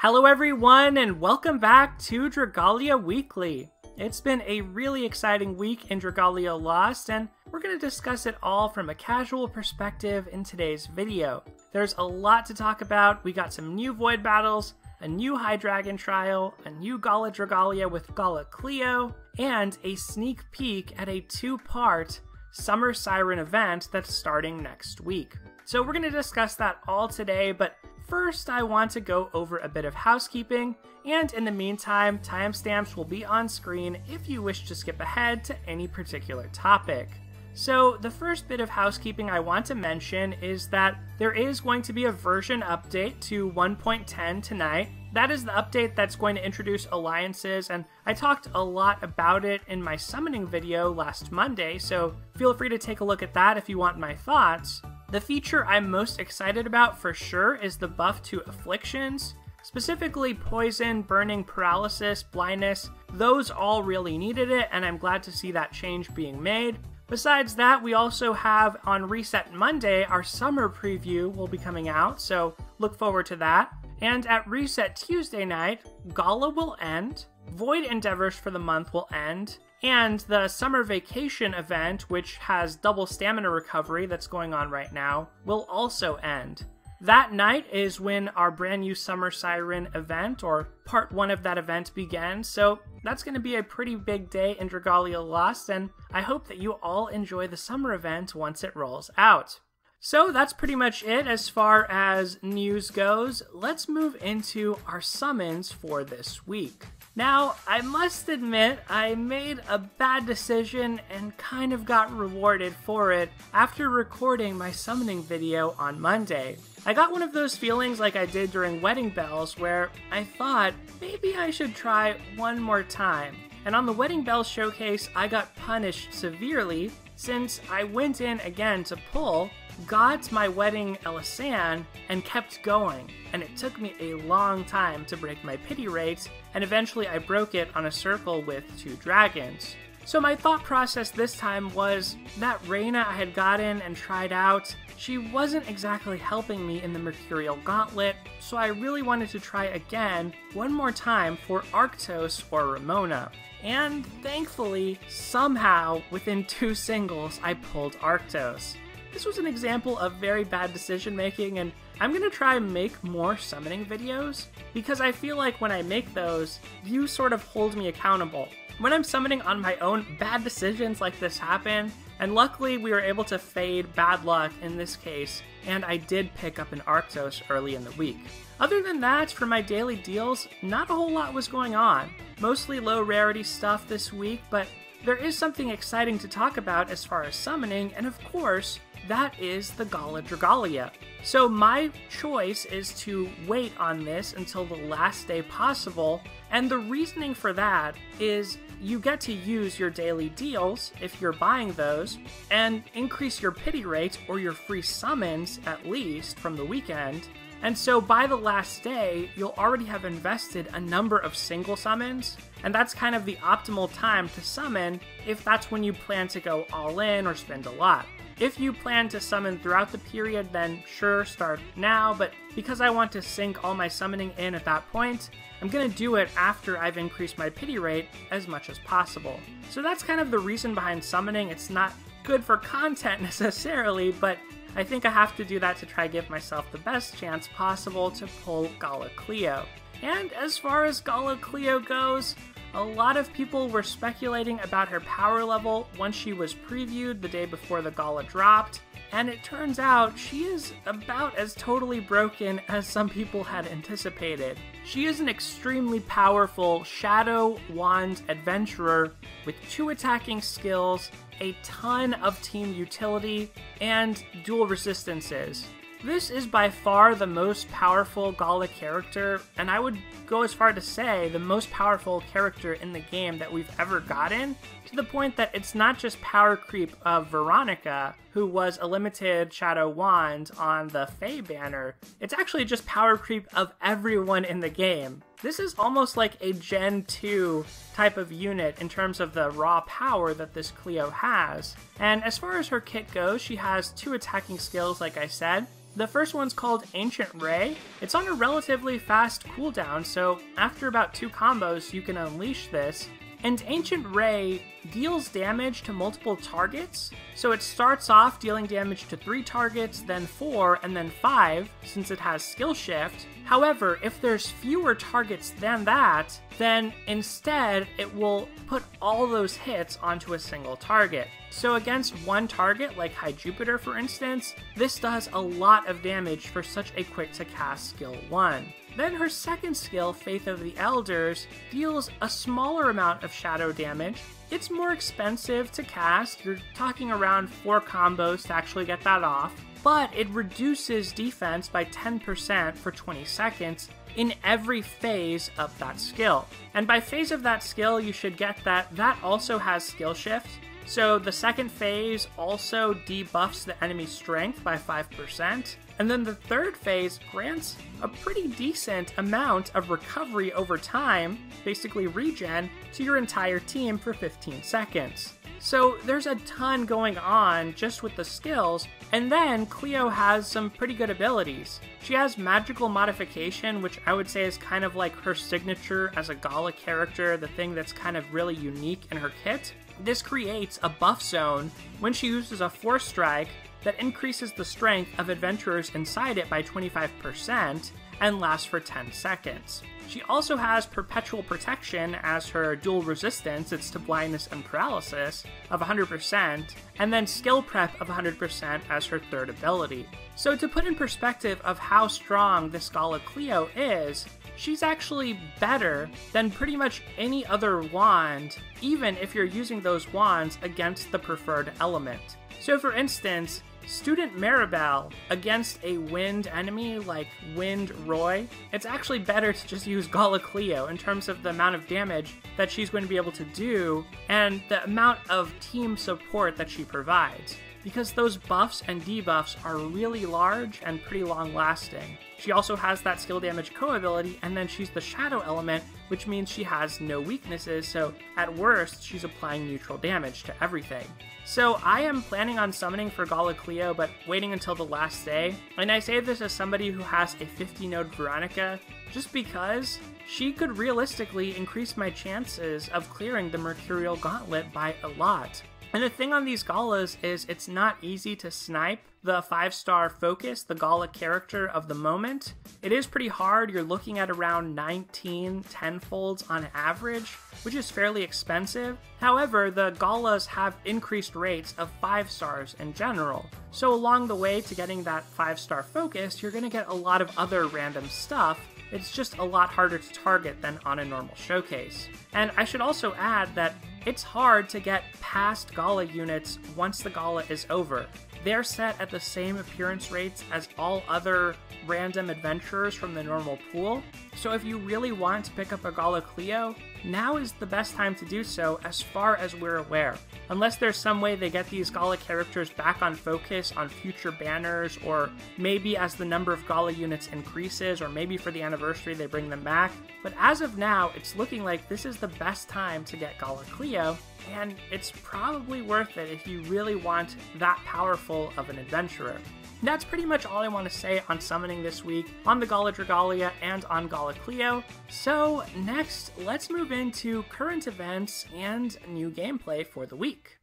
Hello everyone and welcome back to Dragalia Weekly. It's been a really exciting week in Dragalia Lost and we're going to discuss it all from a casual perspective in today's video. There's a lot to talk about. We got some new void battles, a new high dragon trial, a new Gala Dragalia with Gala Cleo, and a sneak peek at a two-part Summer Siren event that's starting next week. So we're going to discuss that all today, but first, I want to go over a bit of housekeeping, and in the meantime, timestamps will be on screen if you wish to skip ahead to any particular topic. So, the first bit of housekeeping I want to mention is that there is going to be a version update to 1.10 tonight. That is the update that's going to introduce alliances, and I talked a lot about it in my summoning video last Monday, so feel free to take a look at that if you want my thoughts. The feature I'm most excited about for sure is the buff to afflictions, specifically poison, burning, paralysis, blindness. Those all really needed it, and I'm glad to see that change being made. Besides that, we also have on Reset Monday, our summer preview will be coming out, so look forward to that. And at Reset Tuesday night, Gala will end, Void Endeavors for the month will end, and the summer vacation event, which has double stamina recovery that's going on right now, will also end. That night is when our brand new Summer Siren event, or part 1 of that event, begins, so that's going to be a pretty big day in Dragalia Lost, and I hope that you all enjoy the summer event once it rolls out. So that's pretty much it as far as news goes. Let's move into our summons for this week. Now, I must admit, I made a bad decision and kind of got rewarded for it after recording my summoning video on Monday. I got one of those feelings like I did during Wedding Bells where I thought maybe I should try one more time. And on the Wedding Bells showcase, I got punished severely since I went in again to pull, got my wedding Elisan, and kept going, and it took me a long time to break my pity rate, and eventually I broke it on a circle with 2 dragons. So my thought process this time was that Reyna I had gotten and tried out, she wasn't exactly helping me in the Mercurial Gauntlet, so I really wanted to try again one more time for Arctos or Ramona. And thankfully, somehow, within 2 singles, I pulled Arctos. This was an example of very bad decision making, and I'm going to try and make more summoning videos, because I feel like when I make those, you sort of hold me accountable. When I'm summoning on my own, bad decisions like this happen, and luckily we were able to fade bad luck in this case, and I did pick up an Arctos early in the week. Other than that, for my daily deals, not a whole lot was going on. Mostly low rarity stuff this week, but there is something exciting to talk about as far as summoning, and of course, that is the Gala Dragalia. So my choice is to wait on this until the last day possible, and the reasoning for that is you get to use your daily deals, if you're buying those, and increase your pity rate or your free summons, at least, from the weekend. And so by the last day, you'll already have invested a number of single summons, and that's kind of the optimal time to summon if that's when you plan to go all in or spend a lot. If you plan to summon throughout the period, then sure, start now, but because I want to sink all my summoning in at that point, I'm going to do it after I've increased my pity rate as much as possible. So that's kind of the reason behind summoning. It's not good for content necessarily, but I think I have to do that to try to give myself the best chance possible to pull Gala Cleo. And as far as Gala Cleo goes, a lot of people were speculating about her power level once she was previewed the day before the Gala dropped, and it turns out she is about as totally broken as some people had anticipated. She is an extremely powerful Shadow Wand adventurer with 2 attacking skills, a ton of team utility, and dual resistances. This is by far the most powerful Gala character, and I would go as far to say the most powerful character in the game that we've ever gotten, to the point that it's not just power creep of Veronica, who was a limited Shadow Wand on the Fae banner, it's actually just power creep of everyone in the game. this is almost like a Gen 2 type of unit in terms of the raw power that this Cleo has. And as far as her kit goes, she has 2 attacking skills, like I said. The first one's called Ancient Ray. It's on a relatively fast cooldown, so after about 2 combos, you can unleash this. And Ancient Ray deals damage to multiple targets, so it starts off dealing damage to 3 targets, then 4, and then 5, since it has Skill Shift. However, if there's fewer targets than that, then instead it will put all those hits onto a single target. So against one target, like High Jupiter for instance, this does a lot of damage for such a quick to cast skill 1. Then her second skill, Faith of the Elders, deals a smaller amount of shadow damage. It's more expensive to cast, you're talking around 4 combos to actually get that off, but it reduces defense by 10% for 20 seconds in every phase of that skill. And by phase of that skill, you should get that also has Skill Shift. So the second phase also debuffs the enemy's strength by 5%, and then the third phase grants a pretty decent amount of recovery over time, basically regen, to your entire team for 15 seconds. So there's a ton going on just with the skills, and then Cleo has some pretty good abilities. She has Magical Modification, which I would say is kind of like her signature as a Gala character, the thing that's kind of really unique in her kit. This creates a buff zone when she uses a Force Strike that increases the strength of adventurers inside it by 25% and lasts for 10 seconds. She also has Perpetual Protection as her dual resistance, it's to blindness and paralysis, of 100%, and then Skill Prep of 100% as her third ability. So to put in perspective of how strong this Gala Cleo is, she's actually better than pretty much any other wand, even if you're using those wands against the preferred element. So for instance, Student Maribel against a wind enemy like Wind Roy, it's actually better to just use Gala Cleo in terms of the amount of damage that she's going to be able to do and the amount of team support that she provides, because those buffs and debuffs are really large and pretty long lasting. She also has that skill damage co-ability, and then she's the shadow element, which means she has no weaknesses, so at worst, she's applying neutral damage to everything. So I am planning on summoning for Gala Cleo, but waiting until the last day, and I say this as somebody who has a 50-node Veronica, just because she could realistically increase my chances of clearing the Mercurial Gauntlet by a lot. And the thing on these Galas is it's not easy to snipe the 5-star focus, the Gala character of the moment. It is pretty hard. You're looking at around 19 tenfolds on average, which is fairly expensive. However, the Galas have increased rates of 5 stars in general. So along the way to getting that 5-star focus, you're going to get a lot of other random stuff. It's just a lot harder to target than on a normal showcase. And I should also add that it's hard to get past Gala units once the Gala is over. They're set at the same appearance rates as all other random adventurers from the normal pool, so if you really want to pick up a Gala Cleo, now is the best time to do so as far as we're aware. Unless there's some way they get these Gala characters back on focus on future banners, or maybe as the number of Gala units increases, or maybe for the anniversary they bring them back. But as of now, it's looking like this is the best time to get Gala Cleo, and it's probably worth it if you really want that powerful of an adventurer. That's pretty much all I want to say on summoning this week, on the Gala Dragalia and on Gala Cleo. So next, let's move into current events and new gameplay for the week.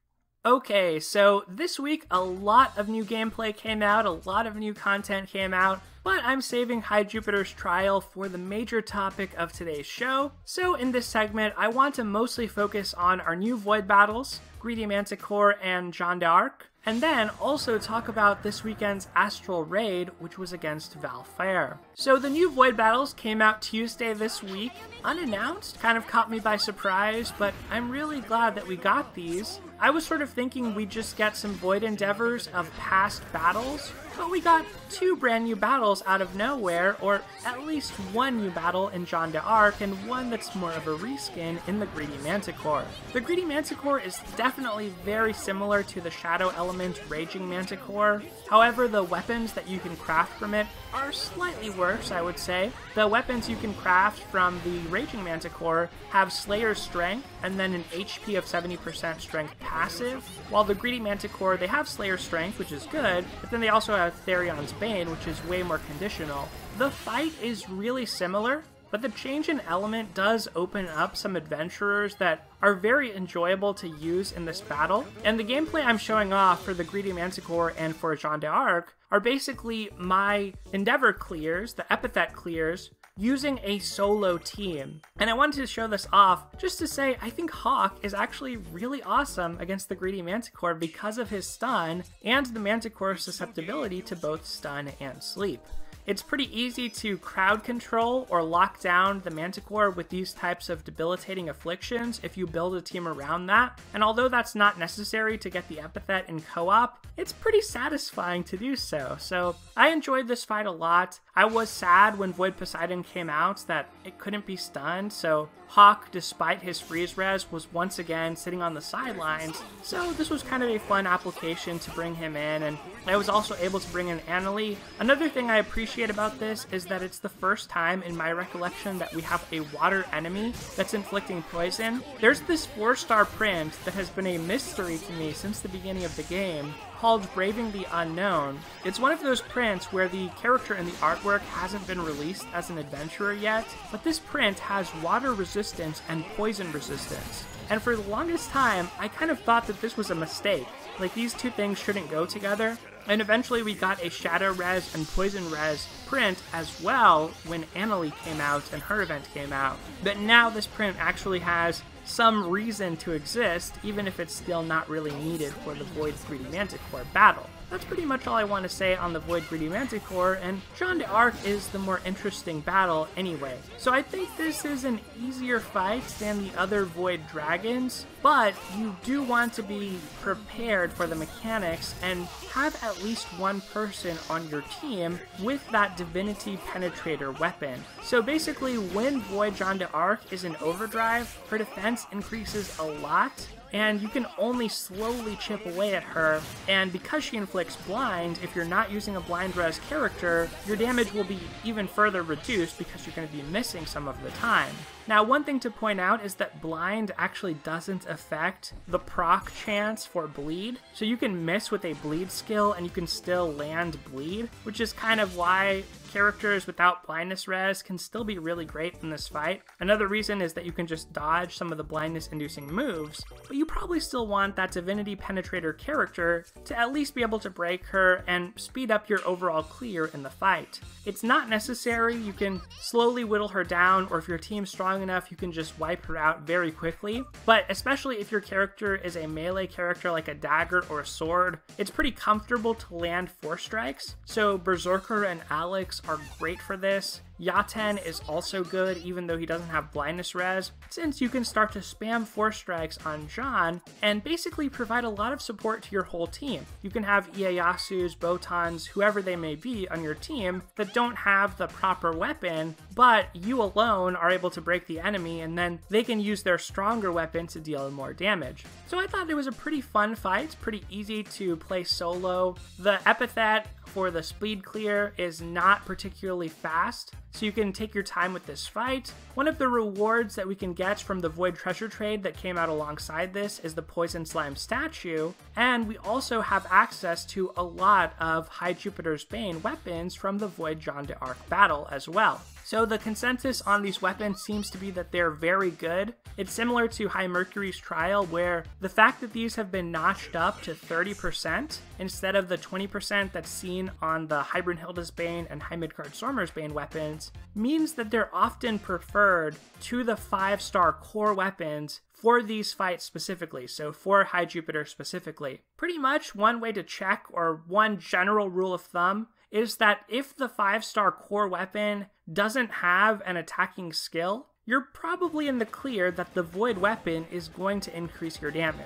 Okay, so this week a lot of new gameplay came out, a lot of new content came out, but I'm saving High Jupiter's Trial for the major topic of today's show. So in this segment, I want to mostly focus on our new Void battles, Greedy Manticore and Jeanne d'Arc, and then also talk about this weekend's Astral Raid, which was against Valfarre. So the new Void battles came out Tuesday this week, unannounced, kind of caught me by surprise, but I'm really glad that we got these. I was sort of thinking we'd just get some Void endeavors of past battles, But we got 2 brand new battles out of nowhere, or at least 1 new battle in Jeanne d'Arc, and one that's more of a reskin in the Greedy Manticore. The Greedy Manticore is definitely very similar to the Shadow Element Raging Manticore. However, the weapons that you can craft from it are slightly worse, I would say. The weapons you can craft from the Raging Manticore have Slayer's Strength, and then an HP of 70% strength passive, while the Greedy Manticore, they have Slayer's Strength, which is good, but then they also have Therion's Bane, which is way more conditional. The fight is really similar, but the change in element does open up some adventurers that are very enjoyable to use in this battle, and the gameplay I'm showing off for the Greedy Manticore and for Jeanne d'Arc are basically my Endeavor clears, the Epithet clears, using a solo team. And I wanted to show this off just to say I think Hawk is actually really awesome against the Greedy Manticore because of his stun and the Manticore's susceptibility to both stun and sleep. It's pretty easy to crowd control or lock down the Manticore with these types of debilitating afflictions if you build a team around that, and although that's not necessary to get the Epithet in co-op, it's pretty satisfying to do so. So I enjoyed this fight a lot. I was sad when Void Poseidon came out that it couldn't be stunned, so Hawk, despite his freeze res, was once again sitting on the sidelines, so this was kind of a fun application to bring him in, and I was also able to bring in Annalie. Another thing I appreciate about this is that it's the first time in my recollection that we have a water enemy that's inflicting poison. There's this 4-star print that has been a mystery to me since the beginning of the game, called Braving the Unknown. It's one of those prints where the character in the artwork hasn't been released as an adventurer yet, but this print has water resistance and poison resistance. And for the longest time, I kind of thought that this was a mistake. Like, these two things shouldn't go together. And eventually we got a Shadow Res and Poison Res print as well when Annalie came out and her event came out. But now this print actually has some reason to exist, even if it's still not really needed for the Void Greedy Manticore battle. That's pretty much all I want to say on the Void Greedy Manticore, and Jeanne d'Arc is the more interesting battle anyway. So I think this is an easier fight than the other Void Dragons, but you do want to be prepared for the mechanics and have at least one person on your team with that Divinity Penetrator weapon. So basically, when Void Jeanne d'Arc is in overdrive, her defense increases a lot, and you can only slowly chip away at her, and because she inflicts blind, if you're not using a blind res character, your damage will be even further reduced because you're going to be missing some of the time. Now, one thing to point out is that blind actually doesn't affect the proc chance for bleed, so you can miss with a bleed skill and you can still land bleed, which is kind of why characters without blindness res can still be really great in this fight. Another reason is that you can just dodge some of the blindness inducing moves, but you probably still want that Divinity Penetrator character to at least be able to break her and speed up your overall clear in the fight. It's not necessary, you can slowly whittle her down, or if your team's strong enough, you can just wipe her out very quickly. But especially if your character is a melee character like a dagger or a sword, it's pretty comfortable to land 4 strikes. So Berserker and Alex are great for this. Yaten is also good, even though he doesn't have blindness res, since you can start to spam 4 strikes on Jeanne and basically provide a lot of support to your whole team. You can have Ieyasu's, Botans, whoever they may be on your team that don't have the proper weapon, but you alone are able to break the enemy, and then they can use their stronger weapon to deal more damage. So I thought it was a pretty fun fight, pretty easy to play solo. The Epithet for the speed clear is not particularly fast, so you can take your time with this fight. One of the rewards that we can get from the Void Treasure Trade that came out alongside this is the Poison Slime statue, and we also have access to a lot of High Jupiter's Bane weapons from the Void Jeanne d'Arc battle as well. So the consensus on these weapons seems to be that they're very good. It's similar to High Mercury's Trial, where the fact that these have been notched up to 30% instead of the 20% that's seen on the High Brunhilde's Bane and High Midgard Stormer's Bane weapons means that they're often preferred to the 5-star core weapons for these fights specifically, so for High Jupiter specifically. Pretty much one way to check, or one general rule of thumb, is that if the 5-star core weapon doesn't have an attacking skill, you're probably in the clear that the Void weapon is going to increase your damage.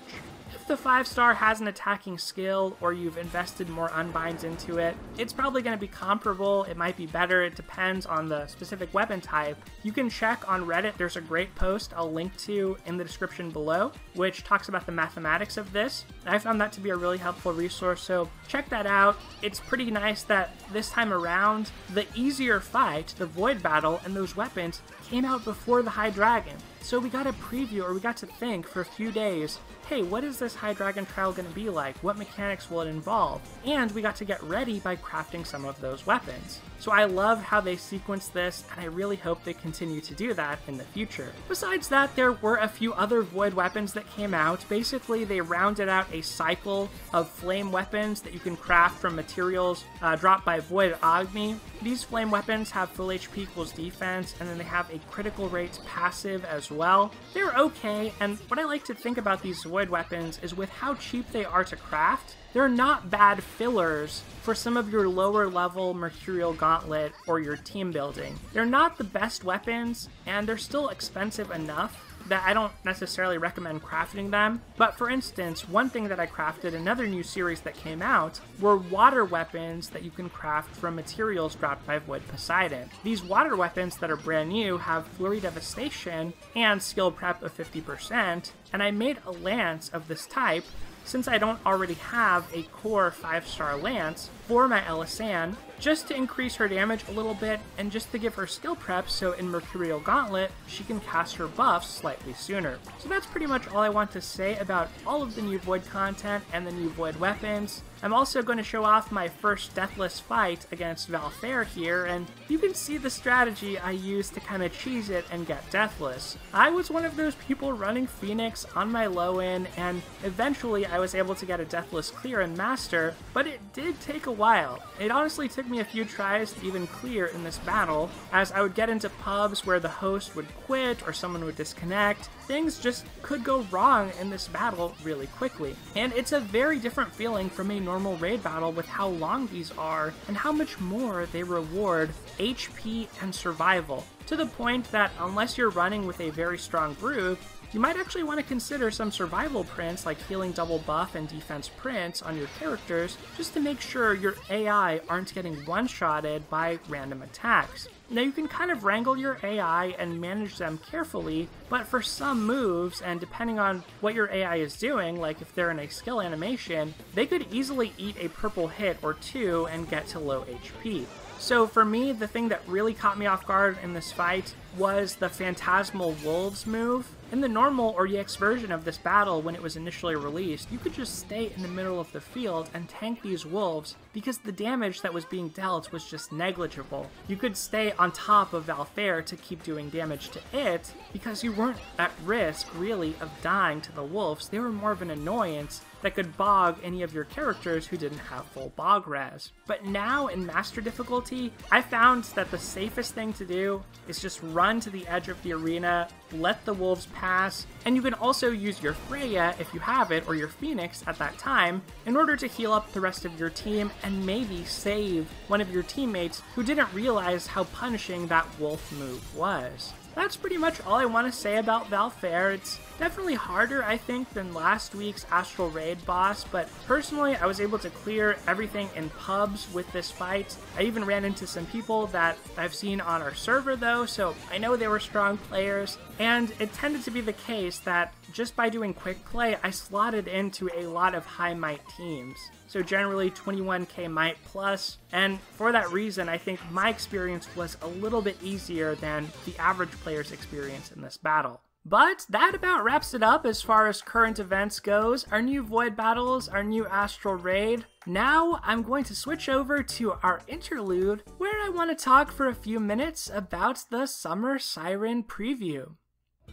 If the 5-star has an attacking skill or you've invested more unbinds into it, it's probably going to be comparable. It might be better. It depends on the specific weapon type. You can check on Reddit. There's a great post I'll link to in the description below, which talks about the mathematics of this. I found that to be a really helpful resource, so check that out. It's pretty nice that this time around, the easier fight, the Void Battle, and those weapons came out before the High Dragon. So we got a preview, or we got to think for a few days, hey, what is this High Dragon trial going to be like? What mechanics will it involve? And we got to get ready by crafting some of those weapons. So I love how they sequenced this, and I really hope they continue to do that in the future. Besides that, there were a few other Void weapons that came out. Basically, they rounded out a cycle of flame weapons that you can craft from materials dropped by Void Agni. These flame weapons have full HP equals defense, and then they have a critical rate passive as well. They're okay, and what I like to think about these Void weapons is with how cheap they are to craft, they're not bad fillers for some of your lower level Mercurial Gauntlet or your team building. They're not the best weapons, and they're still expensive enough that I don't necessarily recommend crafting them. But for instance, one thing that I crafted, another new series that came out, were water weapons that you can craft from materials dropped by Void Poseidon. These water weapons that are brand new have Flurry Devastation and skill prep of 50%, and I made a lance of this type since I don't already have a core 5-star lance for my Elisanne, just to increase her damage a little bit and just to give her skill prep so in Mercurial Gauntlet she can cast her buffs slightly sooner. So that's pretty much all I want to say about all of the new Void content and the new Void weapons. I'm also going to show off my first deathless fight against Valfarre here, and you can see the strategy I used to kind of cheese it and get deathless. I was one of those people running Phoenix on my low end, and eventually I was able to get a deathless clear and master, but it did take a while. It honestly took me a few tries to even clear in this battle, as I would get into pubs where the host would quit or someone would disconnect. Things just could go wrong in this battle really quickly. And it's a very different feeling from a normal raid battle with how long these are and how much more they reward HP and survival, to the point that unless you're running with a very strong group, you might actually want to consider some survival prints like healing double buff and defense prints on your characters just to make sure your AI aren't getting one-shotted by random attacks. Now you can kind of wrangle your AI and manage them carefully, but for some moves, and depending on what your AI is doing, like if they're in a skill animation, they could easily eat a purple hit or two and get to low HP. So for me, the thing that really caught me off guard in this fight was the Phantasmal Wolves move. In the normal or EX version of this battle, when it was initially released, you could just stay in the middle of the field and tank these wolves because the damage that was being dealt was just negligible. You could stay on top of Valfarre to keep doing damage to it because you weren't at risk, really, of dying to the wolves. They were more of an annoyance that could bog any of your characters who didn't have full bog res. But now in Master difficulty, I found that the safest thing to do is just run to the edge of the arena, let the wolves pass, and you can also use your Freya, if you have it, or your Phoenix at that time, in order to heal up the rest of your team and maybe save one of your teammates who didn't realize how punishing that wolf move was. That's pretty much all I want to say about Valfarre. It's definitely harder, I think, than last week's Astral Raid boss, but personally, I was able to clear everything in pubs with this fight. I even ran into some people that I've seen on our server, though, so I know they were strong players, and it tended to be the case that just by doing quick play, I slotted into a lot of high might teams. So generally 21k might plus, and for that reason, I think my experience was a little bit easier than the average player's experience in this battle. But that about wraps it up as far as current events goes, our new Void battles, our new Astral Raid. Now I'm going to switch over to our interlude, where I want to talk for a few minutes about the Summer Siren preview.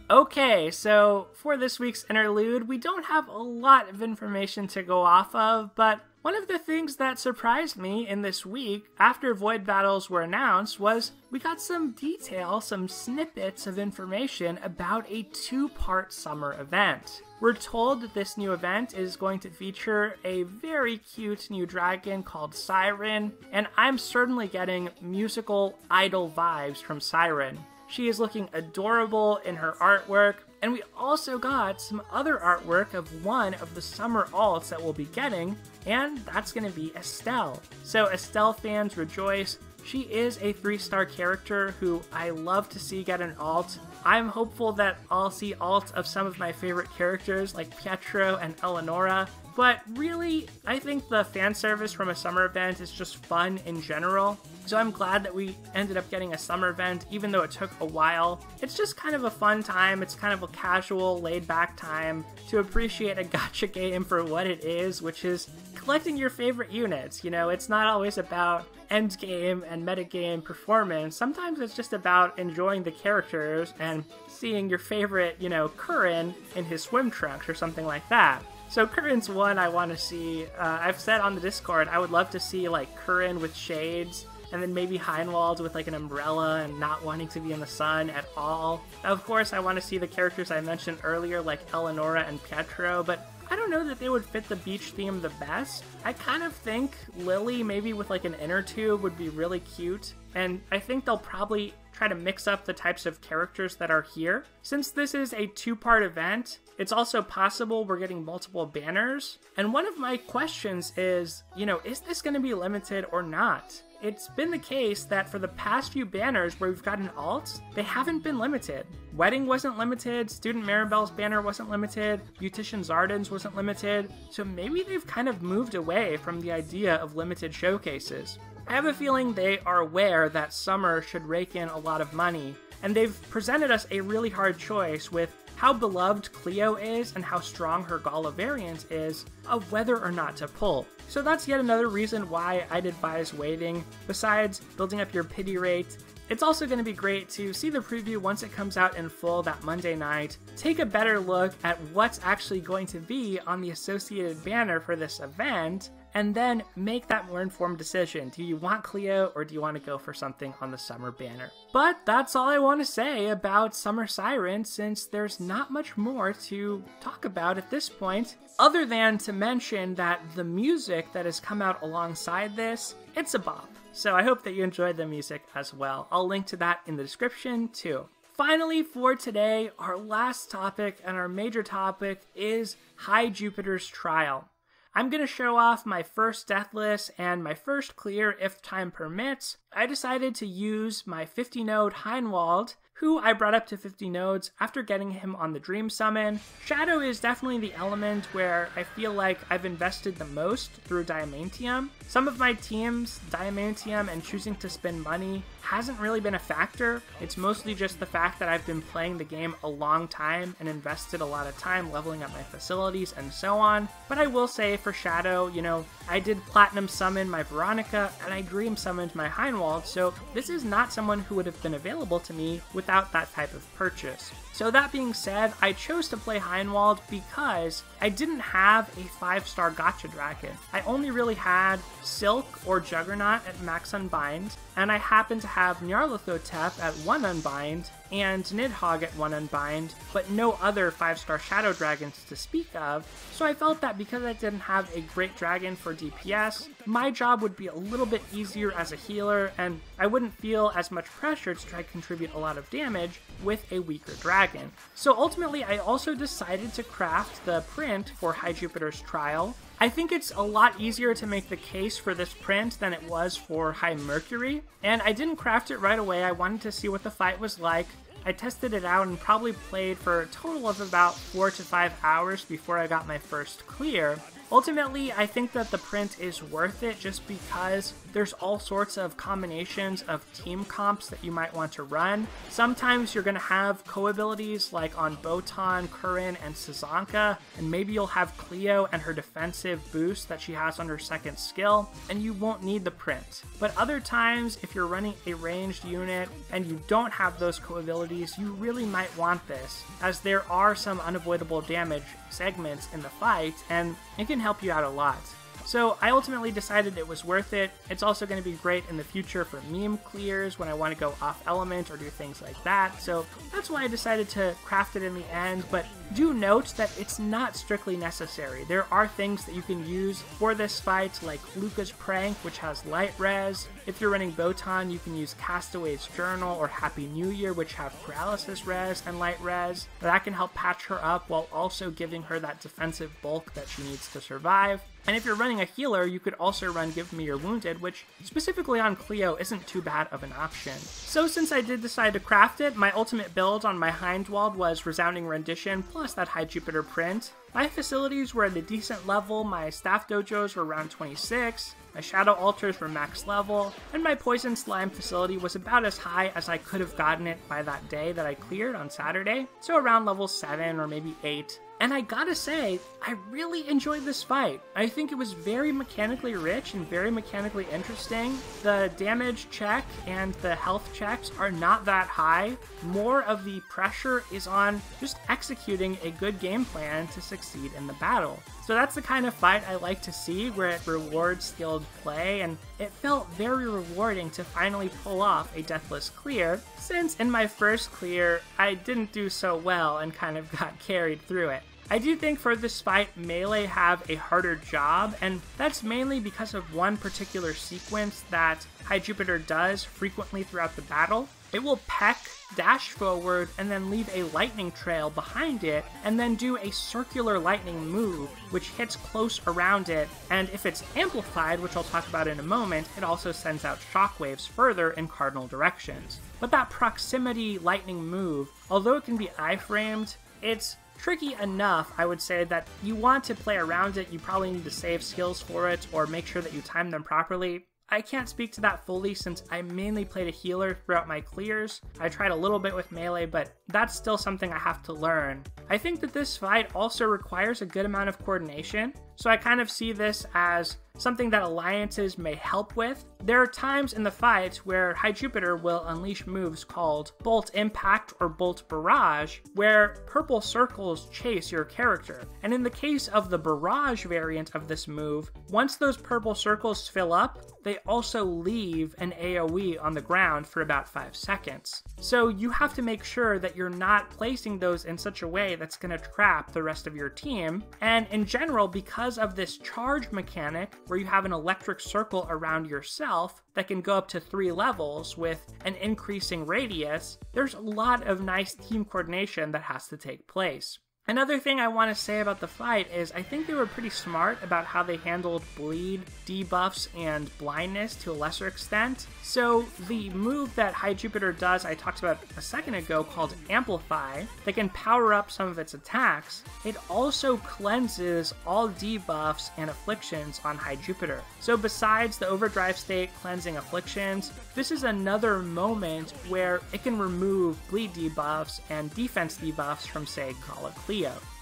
Okay, so for this week's interlude, we don't have a lot of information to go off of, but one of the things that surprised me in this week after Void Battles were announced was we got some detail, some snippets of information about a two-part summer event. We're told that this new event is going to feature a very cute new dragon called Siren, and I'm certainly getting musical idol vibes from Siren. She is looking adorable in her artwork, and we also got some other artwork of one of the summer alts that we'll be getting, and that's going to be Estelle. So Estelle fans rejoice. She is a 3-star character who I love to see get an alt. I'm hopeful that I'll see alts of some of my favorite characters like Pietro and Eleonora, but really, I think the fan service from a summer event is just fun in general. So I'm glad that we ended up getting a summer event, even though it took a while. It's just kind of a fun time. It's kind of a casual, laid-back time to appreciate a gacha game for what it is, which is collecting your favorite units. You know, it's not always about endgame and metagame performance. Sometimes it's just about enjoying the characters and seeing your favorite, you know, Curran in his swim trunks or something like that. So Curran's one I want to see. I've said on the Discord, I would love to see like Curran with shades, and then maybe Heinwald with like an umbrella and not wanting to be in the sun at all. Of course, I want to see the characters I mentioned earlier like Eleonora and Pietro, but I don't know that they would fit the beach theme the best. I kind of think Lily maybe with like an inner tube would be really cute, and I think they'll probably try to mix up the types of characters that are here. Since this is a 2-part event, it's also possible we're getting multiple banners, and one of my questions is, you know, is this going to be limited or not? It's been the case that for the past few banners where we've gotten alts, they haven't been limited. Wedding wasn't limited, Student Maribel's banner wasn't limited, Beautician Zarden's wasn't limited, so maybe they've kind of moved away from the idea of limited showcases. I have a feeling they are aware that summer should rake in a lot of money, and they've presented us a really hard choice with how beloved Cleo is and how strong her Gala variant is of whether or not to pull. So that's yet another reason why I'd advise waiting. Besides building up your pity rate, it's also going to be great to see the preview once it comes out in full that Monday night, take a better look at what's actually going to be on the associated banner for this event, and then make that more informed decision. Do you want Cleo or do you want to go for something on the summer banner? But that's all I want to say about Summer Siren, since there's not much more to talk about at this point, other than to mention that the music that has come out alongside this, it's a bop. So I hope that you enjoyed the music as well. I'll link to that in the description too. Finally, for today, our last topic and our major topic is High Jupiter's Trial. I'm going to show off my first Deathless and my first clear if time permits. I decided to use my 50 node Heinwald, who I brought up to 50 nodes after getting him on the Dream Summon. Shadow is definitely the element where I feel like I've invested the most through Diamantium. Some of my teams, Diamantium and choosing to spend money hasn't really been a factor. It's mostly just the fact that I've been playing the game a long time and invested a lot of time leveling up my facilities and so on. But I will say for Shadow, you know, I did Platinum Summon my Veronica and I Dream Summoned my Heinwald, so this is not someone who would have been available to me without that type of purchase. So that being said, I chose to play Heinwald because I didn't have a 5-star Gacha Dragon. I only really had Silk or Juggernaut at max Unbind, and I happened to have Nyarlathotep at 1 Unbind, and Nidhogg at 1 Unbind, but no other 5-star Shadow Dragons to speak of, so I felt that because I didn't have a great dragon for DPS, my job would be a little bit easier as a healer, and I wouldn't feel as much pressure to try to contribute a lot of damage with a weaker dragon. So ultimately, I also decided to craft the print for High Jupiter's Trial. I think it's a lot easier to make the case for this print than it was for High Mercury, and I didn't craft it right away. I wanted to see what the fight was like. I tested it out and probably played for a total of about 4 to 5 hours before I got my first clear. Ultimately, I think that the print is worth it just because there's all sorts of combinations of team comps that you might want to run. Sometimes you're going to have co-abilities like on Botan, Curran, and Sazanka, and maybe you'll have Cleo and her defensive boost that she has on her second skill, and you won't need the print. But other times, if you're running a ranged unit and you don't have those co-abilities, you really might want this, as there are some unavoidable damage segments in the fight, and it can help you out a lot. So I ultimately decided it was worth it. It's also going to be great in the future for meme clears when I want to go off element or do things like that. So that's why I decided to craft it in the end. But do note that it's not strictly necessary. There are things that you can use for this fight, like Luca's Prank, which has light res. If you're running Botan, you can use Castaway's Journal or Happy New Year, which have paralysis res and light res. That can help patch her up while also giving her that defensive bulk that she needs to survive. And if you're running a healer, you could also run Give Me Your Wounded, which specifically on Cleo isn't too bad of an option. So since I did decide to craft it, my ultimate build on my Hindwald was Resounding Rendition plus that High Jupiter print. My facilities were at a decent level, my staff dojos were around 26, my shadow altars were max level, and my poison slime facility was about as high as I could have gotten it by that day that I cleared on Saturday, so around level 7 or maybe 8. And I gotta say, I really enjoyed this fight. I think it was very mechanically rich and very mechanically interesting. The damage check and the health checks are not that high. More of the pressure is on just executing a good game plan to succeed in the battle. So that's the kind of fight I like to see, where it rewards skilled play, and it felt very rewarding to finally pull off a deathless clear, since in my first clear, I didn't do so well and kind of got carried through it. I do think for this fight, melee have a harder job, and that's mainly because of one particular sequence that High Jupiter does frequently throughout the battle. It will peck, dash forward, and then leave a lightning trail behind it, and then do a circular lightning move, which hits close around it, and if it's amplified, which I'll talk about in a moment, it also sends out shockwaves further in cardinal directions. But that proximity lightning move, although it can be iframed, it's tricky enough, I would say, that you want to play around it. You probably need to save skills for it or make sure that you time them properly. I can't speak to that fully since I mainly played a healer throughout my clears. I tried a little bit with melee, but that's still something I have to learn. I think that this fight also requires a good amount of coordination, so I kind of see this as something that alliances may help with. There are times in the fight where High Jupiter will unleash moves called Bolt Impact or Bolt Barrage, where purple circles chase your character. And in the case of the Barrage variant of this move, once those purple circles fill up, they also leave an AoE on the ground for about 5 seconds. So you have to make sure that you're not placing those in such a way that's going to trap the rest of your team. And in general, because of this charge mechanic, where you have an electric circle around yourself that can go up to 3 levels with an increasing radius, there's a lot of nice team coordination that has to take place. Another thing I want to say about the fight is I think they were pretty smart about how they handled bleed, debuffs, and blindness to a lesser extent. So the move that High Jupiter does I talked about a second ago called Amplify, that can power up some of its attacks, it also cleanses all debuffs and afflictions on High Jupiter. So besides the overdrive state cleansing afflictions, this is another moment where it can remove bleed debuffs and defense debuffs from, say, Gala Cleo.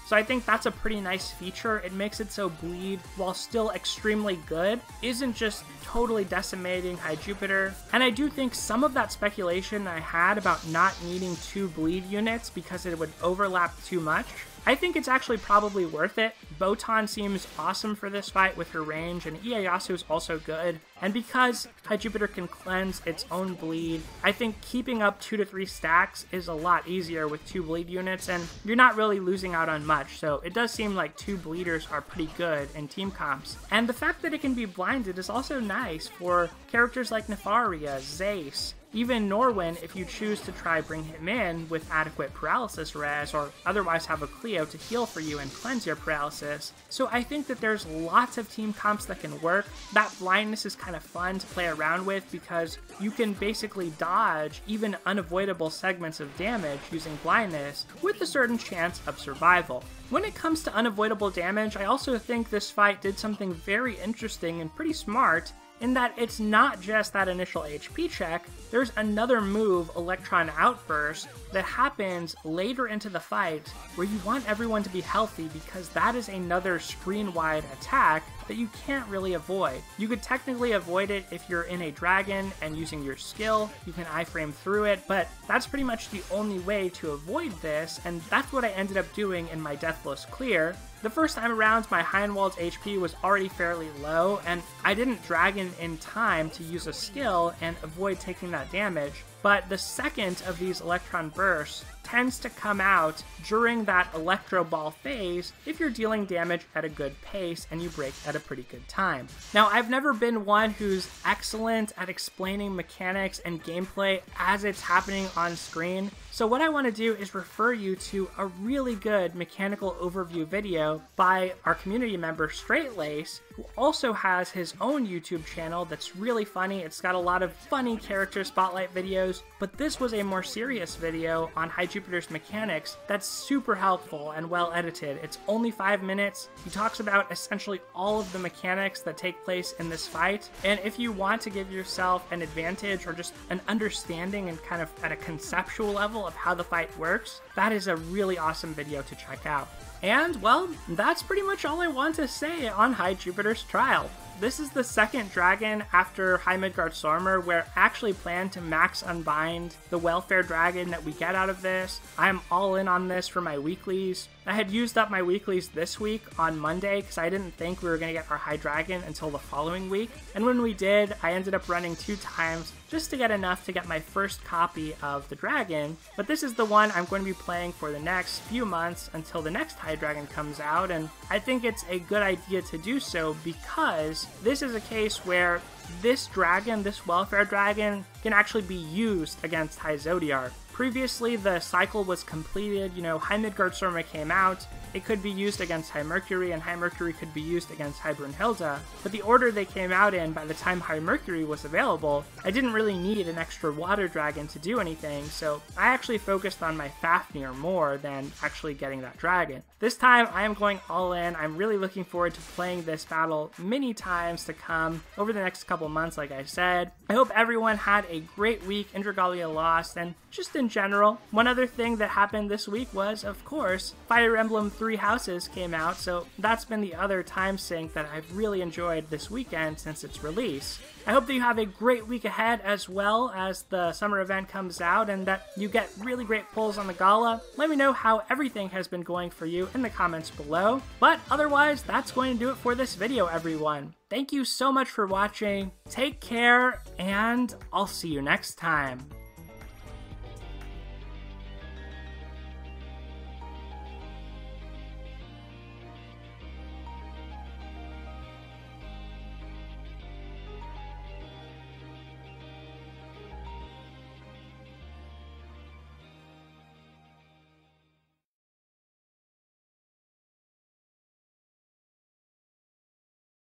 So I think that's a pretty nice feature. It makes it so bleed, while still extremely good, isn't just totally decimating High Jupiter. And I do think some of that speculation I had about not needing 2 bleed units because it would overlap too much, I think it's actually probably worth it. Botan seems awesome for this fight with her range, and Ieyasu is also good. And because High Jupiter can cleanse its own bleed, I think keeping up 2 to 3 stacks is a lot easier with 2 bleed units, and you're not really losing out on much. So it does seem like 2 bleeders are pretty good in team comps. And the fact that it can be blinded is also nice for characters like Nefaria, Zace, even Norwin if you choose to try bring him in with adequate paralysis res or otherwise have a Cleo to heal for you and cleanse your paralysis. So I think that there's lots of team comps that can work. That blindness is kind of fun to play around with because you can basically dodge even unavoidable segments of damage using blindness with a certain chance of survival. When it comes to unavoidable damage, I also think this fight did something very interesting and pretty smart, in that it's not just that initial HP check, there's another move, Electron Outburst, that happens later into the fight where you want everyone to be healthy because that is another screen-wide attack that you can't really avoid. You could technically avoid it if you're in a dragon and using your skill, you can iframe through it, but that's pretty much the only way to avoid this, and that's what I ended up doing in my Deathless Clear. The first time around, my Hindwald's HP was already fairly low, and I didn't dragon in time to use a skill and avoid taking that damage. but the second of these electron bursts tends to come out during that electro ball phase if you're dealing damage at a good pace and you break at a pretty good time. Now, I've never been one who's excellent at explaining mechanics and gameplay as it's happening on screen, so what I want to do is refer you to a really good mechanical overview video by our community member Straight Lace, who also has his own YouTube channel that's really funny. It's got a lot of funny character spotlight videos, but this was a more serious video on High Jupiter's mechanics that's super helpful and well edited. It's only 5 minutes. He talks about essentially all of the mechanics that take place in this fight, and if you want to give yourself an advantage or just an understanding and kind of at a conceptual level of how the fight works, that is a really awesome video to check out. And, well, that's pretty much all I want to say on High Jupiter's Trial. This is the second dragon after High Midgardsormr where I actually plan to max unbind the Valfarre dragon that we get out of this. I'm all in on this for my weeklies. I had used up my weeklies this week on Monday because I didn't think we were going to get our High Dragon until the following week. And when we did, I ended up running 2 times just to get enough to get my first copy of the dragon. But this is the one I'm going to be playing for the next few months until the next High Dragon comes out. And I think it's a good idea to do so because this is a case where this dragon, this Valfarre dragon, can actually be used against High Zodiark. Previously, the cycle was completed, High Midgardsormr came out, it could be used against High Mercury, and High Mercury could be used against High Brunhilde, but the order they came out in by the time High Mercury was available, I didn't really need an extra water dragon to do anything, so I actually focused on my Fafnir more than actually getting that dragon. This time, I am going all in. I'm really looking forward to playing this battle many times to come over the next couple months, like I said. I hope everyone had a great week in Dragalia Lost, and just in general. One other thing that happened this week was, of course, Fire Emblem 3 Houses came out, so that's been the other time sync that I've really enjoyed this weekend since its release. I hope that you have a great week ahead as well as the summer event comes out and that you get really great pulls on the Gala. Let me know how everything has been going for you in the comments below. But otherwise, that's going to do it for this video, everyone. Thank you so much for watching, take care, and I'll see you next time.